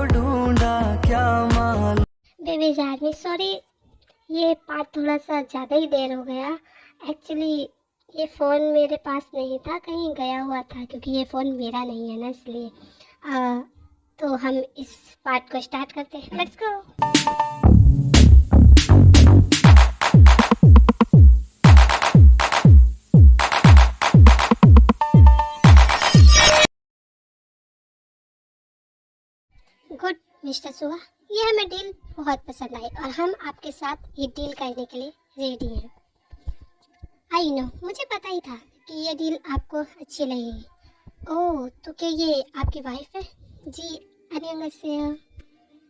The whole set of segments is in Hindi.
ढूंढा क्या मालूम। बेबी जान सॉरी, ये पार्ट थोड़ा सा ज़्यादा ही देर हो गया। एक्चुअली ये फ़ोन मेरे पास नहीं था, कहीं गया हुआ था, क्योंकि ये फ़ोन मेरा नहीं है ना, इसलिए तो हम इस पार्ट को स्टार्ट करते हैं। Let's go. गुड मिस्टर सुहा, ये हमें डील बहुत पसंद आई और हम आपके साथ ये डील करने के लिए रेडी हैं। आई नो, मुझे पता ही था कि ये डील आपको अच्छी लगेगी। ओह, तो क्या ये आपकी वाइफ है? जी, अन्यंगस्य।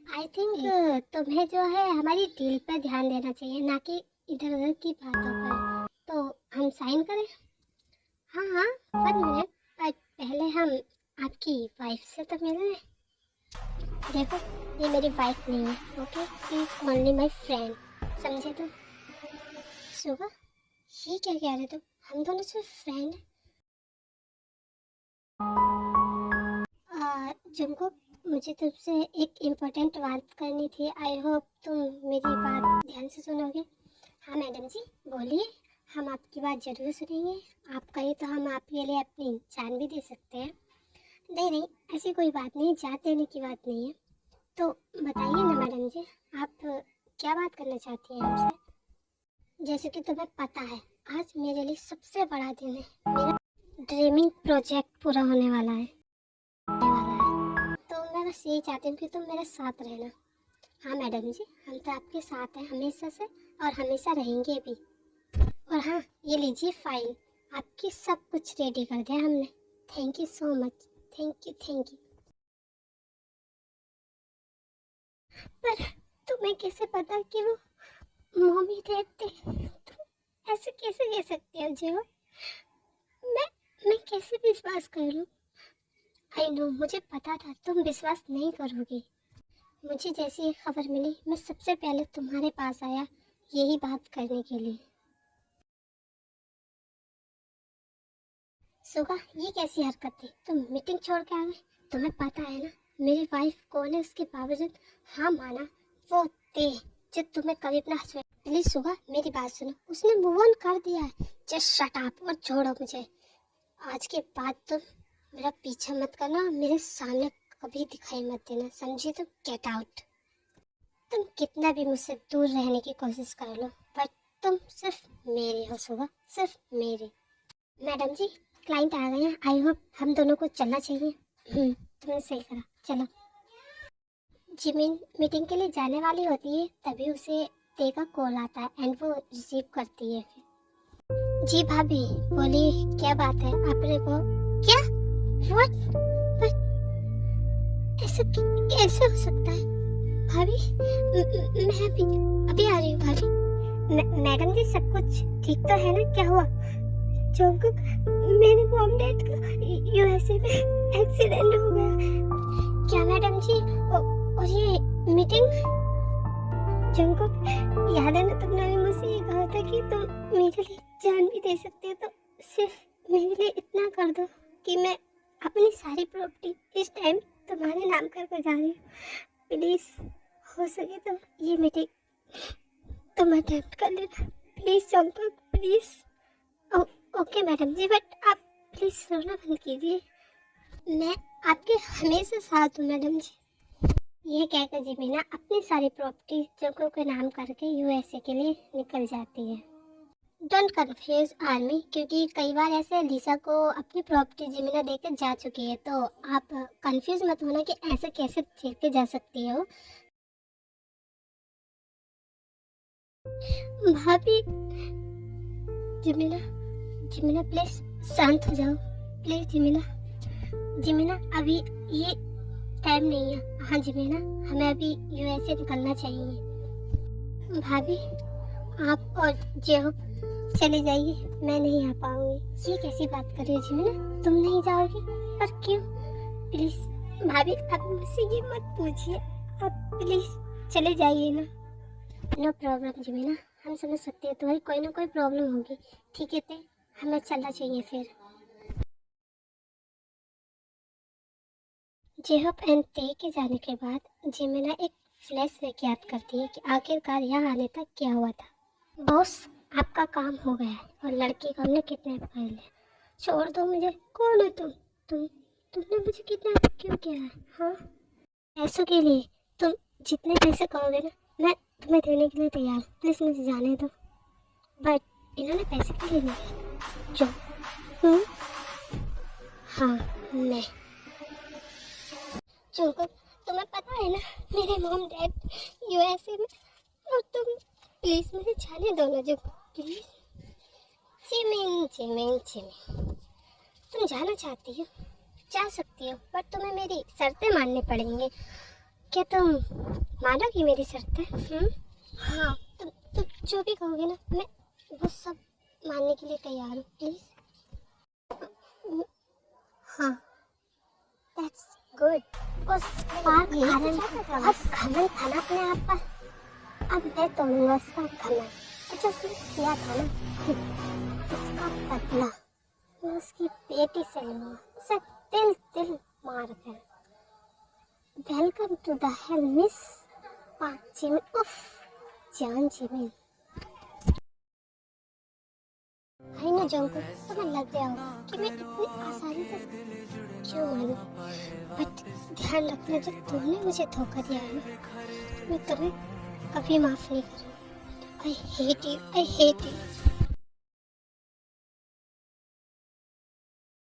आई थिंक तुम्हें जो है हमारी डील पर ध्यान देना चाहिए, ना कि इधर उधर की बातों पर। तो हम साइन करें? हाँ हाँ, 1 मिनट, पर पहले हम आपकी वाइफ से तो मिल लें। देखो, ये मेरी वाइफ नहीं है, okay? She is only my friend, समझे तुम? सुबह ये क्या कह रहे तुम? हम दोनों सिर्फ फ्रेंड हैं। जुनको, मुझे तुमसे एक इम्पोर्टेंट बात करनी थी। आई होप तुम मेरी बात ध्यान से सुनोगे। हाँ मैडम जी, बोलिए, हम आपकी बात ज़रूर सुनेंगे। आप कहीं तो हम आपके लिए अपनी जान भी दे सकते हैं। नहीं नहीं, ऐसी कोई बात नहीं, जान देने की बात नहीं है। तो बताइए ना मैडम जी, आप क्या बात करना चाहती हैं हमसे? जैसे कि तुम्हें पता है, आज मेरे लिए सबसे बड़ा दिन है। मेरा ड्रीमिंग प्रोजेक्ट पूरा होने वाला है। तो मैं बस यही चाहती हूँ कि तुम मेरे साथ रहना। हाँ मैडम जी, हम तो आपके साथ हैं हमेशा से, और हमेशा रहेंगे भी। और हाँ, ये लीजिए फाइल, आपकी सब कुछ रेडी कर दिया हमने। Thank you so much, thank you thank you. पर तुम्हें कैसे पता कि वो मम्मी डैड थे? तुम ऐसे कैसे कह सकते हो जीवा? मैं मैं कैसे विश्वास कर लूँ? आई नो, मुझे पता था तुम विश्वास नहीं करोगी। मुझे जैसी ये खबर मिली, मैं सबसे पहले तुम्हारे पास आया, यही बात करने के लिए। सुगा, ये कैसी हरकत थी? तुम मीटिंग छोड़ के आ गए? तुम्हें पता है ना मेरी वाइफ कौन है, उसके बावजूद हाँ माना वो ते जो तुम्हें कभी अपना हस्बैंड। प्लीज सुगा, मेरी बात सुनो, उसने मूव ऑन कर दिया है। जस्ट शट अप और छोड़ो मुझे। आज के बाद तुम मेरा पीछा मत करना, मेरे सामने कभी दिखाई मत देना, समझी? तुम गेट आउट। तुम कितना भी मुझसे दूर रहने की कोशिश कर लो, पर तुम सिर्फ मेरी हो सुबह, सिर्फ मेरी। मैडम जी, क्लाइंट आ गए हैं, आई होप हम दोनों को चलना चाहिए। तुमने सही करा, चलो। जिमिन मीटिंग के लिए जाने वाली होती है, तभी उसे ते का कॉल आता है एंड वो रिसीव करती है। फिर जी भाभी, बोलिए क्या बात है? आपने को क्या? व्हाट? ऐसा कैसे हो सकता है भाभी? मैं अभी आ रही हूँ भाभी। मैडम जी, सब कुछ ठीक तो है ना? क्या हुआ? जंकुक, मेरे मॉम डैड का यूएसए में एक्सीडेंट हो गया। क्या मैडम जी? और ये मीटिंग? जंकुक, याद है ना तुमने अभी मुझसे ये कहा था कि तुम मेरे लिए जान भी दे सकते हो, तो सिर्फ मेरे लिए इतना कर दो कि मैं अपनी सारी प्रॉपर्टी इस टाइम तुम्हारे नाम कर जा रही हूँ। प्लीज, हो सके तो ये मीटिंग तुम अटेम्प्ट कर लेना please Jungkook, please. Okay madam ji, but आप प्लीज रोना बंद कीजिए। मैं आपके हमेशा साथ हूँ मैडम जी। यह कहकर जिमीना अपनी सारी प्रॉपर्टी जंको के नाम करके यूएसए के लिए निकल जाती है। डोंट कंफ्यूज आर्मी, क्योंकि कई बार ऐसे लिसा को अपनी प्रॉपर्टी जिमीना देकर जा चुकी है, तो आप कंफ्यूज मत होना कि ऐसे कैसे देख के जा सकती हो। भाभी, जिमीना, जिमीना प्लीज शांत हो जाओ, प्लीज जिमीना। जिमीना, अभी ये टाइम नहीं है। हाँ जिमीना, हमें अभी यूएसए निकलना चाहिए। भाभी, आप और जेहो चले जाइए, मैं नहीं आ पाऊंगी। ये कैसी बात कर रही हो जिमीना? तुम नहीं जाओगी? पर क्यों? प्लीज भाभी, आप मुझसे ये मत पूछिए, आप प्लीज चले जाइए ना। नो प्रॉब्लम जिमीना, हम समझ सकते हैं तुम्हारी कोई ना कोई प्रॉब्लम होगी। ठीक है ते, हमें चलना चाहिए फिर। जेहप एंड ते के जाने के बाद जिमिना एक फ्लैशबैक याद करती है कि आखिरकार यहाँ आने तक क्या हुआ था। बॉस, आपका काम हो गया है और लड़की को हमने किडनैप कर लिया। छोड़ दो मुझे। कौन हो तुमने मुझे किडनैप क्यों किया है? हाँ, पैसों के लिए। तुम जितने पैसे कहोगे ना, मैं तुम्हें देने के लिए तैयार हूँ। प्लीज़ मुझे जाने दो। बट इन्होंने पैसे के लिए नहीं किया। जो हाँ, मैं चुंकू, तुम्हें पता है ना मेरे मॉम डैड यूएसए में, और तुम प्लीज़ मुझे जाने दो ना। जो प्लीज़। जिमिन, तुम जाना चाहती हो, जा सकती हो, पर तुम्हें मेरी शर्तें माननी पड़ेंगी। क्या तुम मानोगी मेरी शर्तें? हाँ, तुम जो भी कहोगे ना, मैं वो सब मानने के लिए तैयार हूँ। प्लीज़। हाँ, दैट्स गुड। उस पार घमंड था ना अपने आप पर। अब मैं तोड़ूंगा उसका घमंड। अच्छा, उसने किया था ना, इसका बदला मैं उसकी बेटी से लूंगा, उसे दिल मार कर। Welcome to the hell Miss Park Jimin. उफ, जान जिमिन। आई नो जंकु, तुम्हें लग गया होगा कि मैं इतनी आसानी से क्यों मानूं, बट ध्यान रखना, जब तुमने मुझे धोखा दिया है ना, तो मैं तुम्हें कभी माफ नहीं करूँगी। I hate you.